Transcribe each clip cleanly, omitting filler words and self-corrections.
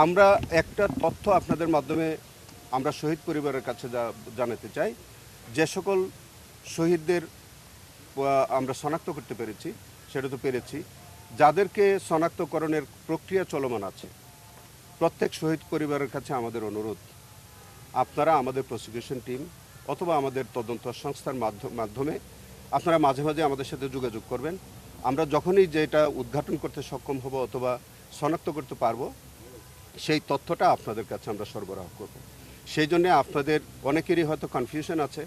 আমরা একটা তথ্য আপনাদের মাধ্যমে আমরা শহীদ পরিবারের কাছে জানাতে চাই। যে সকল শহীদদের আমরা শনাক্ত করতে পেরেছি, সেটা তো পেরেছি, যাদেরকে শনাক্তকরণের প্রক্রিয়া চলমান আছে, প্রত্যেক শহীদ পরিবারের কাছে আমাদের অনুরোধ, আপনারা আমাদের প্রসিকিউশন টিম অথবা আমাদের তদন্ত সংস্থার মাধ্যমে আপনারা মাঝে মাঝে আমাদের সাথে যোগাযোগ করবেন। আমরা যখনই যেটা উদ্ঘাটন করতে সক্ষম হব অথবা শনাক্ত করতে পারবো, সেই তথ্যটা আপনাদের কাছে আমরা সরবরাহ করব। সেই জন্যে আপনাদের অনেকেরই হয়তো কনফিউশন আছে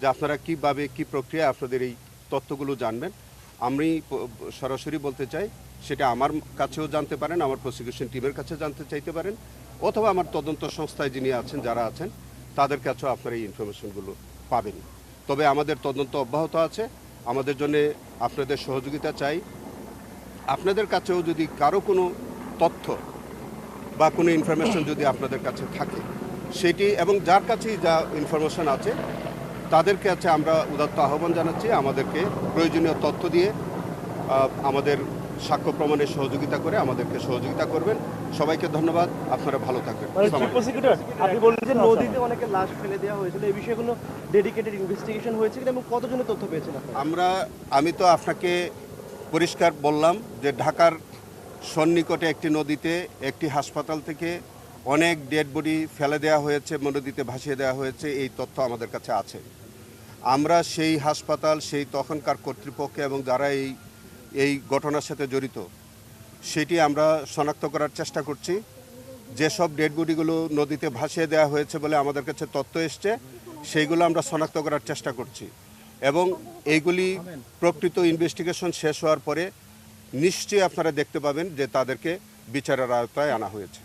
যে আপনারা কীভাবে কী প্রক্রিয়া আপনাদের এই তথ্যগুলো জানবেন। আমি সরাসরি বলতে চাই, সেটা আমার কাছেও জানতে পারেন, আমার প্রসিকিউশন টিমের কাছে জানতে চাইতে পারেন, অথবা আমার তদন্ত সংস্থায় যিনি আছেন, যারা আছেন, তাদের কাছেও আপনারা এই ইনফরমেশনগুলো পাবেন। তবে আমাদের তদন্ত অব্যাহত আছে। আমাদের জন্য আপনাদের সহযোগিতা চাই। আপনাদের কাছেও যদি কারো কোনো তথ্য বা কোনো ইনফরমেশন যদি আপনাদের কাছে থাকে, সেটি এবং যার কাছেই যা ইনফরমেশন আছে, তাদের কাছে আমরা উদাত্ত আহ্বান জানাচ্ছি আমাদেরকে প্রয়োজনীয় তথ্য দিয়ে আমাদের সাক্ষ্য প্রমাণে সহযোগিতা করে আমাদেরকে সহযোগিতা করবেন। সবাইকে ধন্যবাদ। আপনারা ভালো থাকবেন। আপনি বললেন যে নদীতে অনেকে লাশ ফেলে দেওয়া হয়েছিল, এই বিষয়ে কোনো ডেডিকেটেড ইনভেস্টিগেশন হয়েছে কিনা এবং কতজনের তথ্য পেয়েছেন আপনারা? আমি তো আপনাকে পরিষ্কার বললাম যে ঢাকার সন্নিকটে একটি নদীতে একটি হাসপাতাল থেকে অনেক ডেড বডি ফেলে দেওয়া হয়েছে, নদীতে ভাসিয়ে দেওয়া হয়েছে, এই তথ্য আমাদের কাছে আছে। আমরা সেই হাসপাতাল, সেই তখনকার কর্তৃপক্ষ এবং যারা এই ঘটনার সাথে জড়িত, সেটি আমরা শনাক্ত করার চেষ্টা করছি। যেসব ডেড বডিগুলো নদীতে ভাসিয়ে দেওয়া হয়েছে বলে আমাদের কাছে তথ্য এসছে, সেইগুলো আমরা শনাক্ত করার চেষ্টা করছি এবং এইগুলি প্রকৃত ইনভেস্টিগেশন শেষ হওয়ার পরে নিশ্চয়ই আপনারা দেখতে পাবেন যে তাদেরকে বিচারের আওতায় আনা হয়েছে।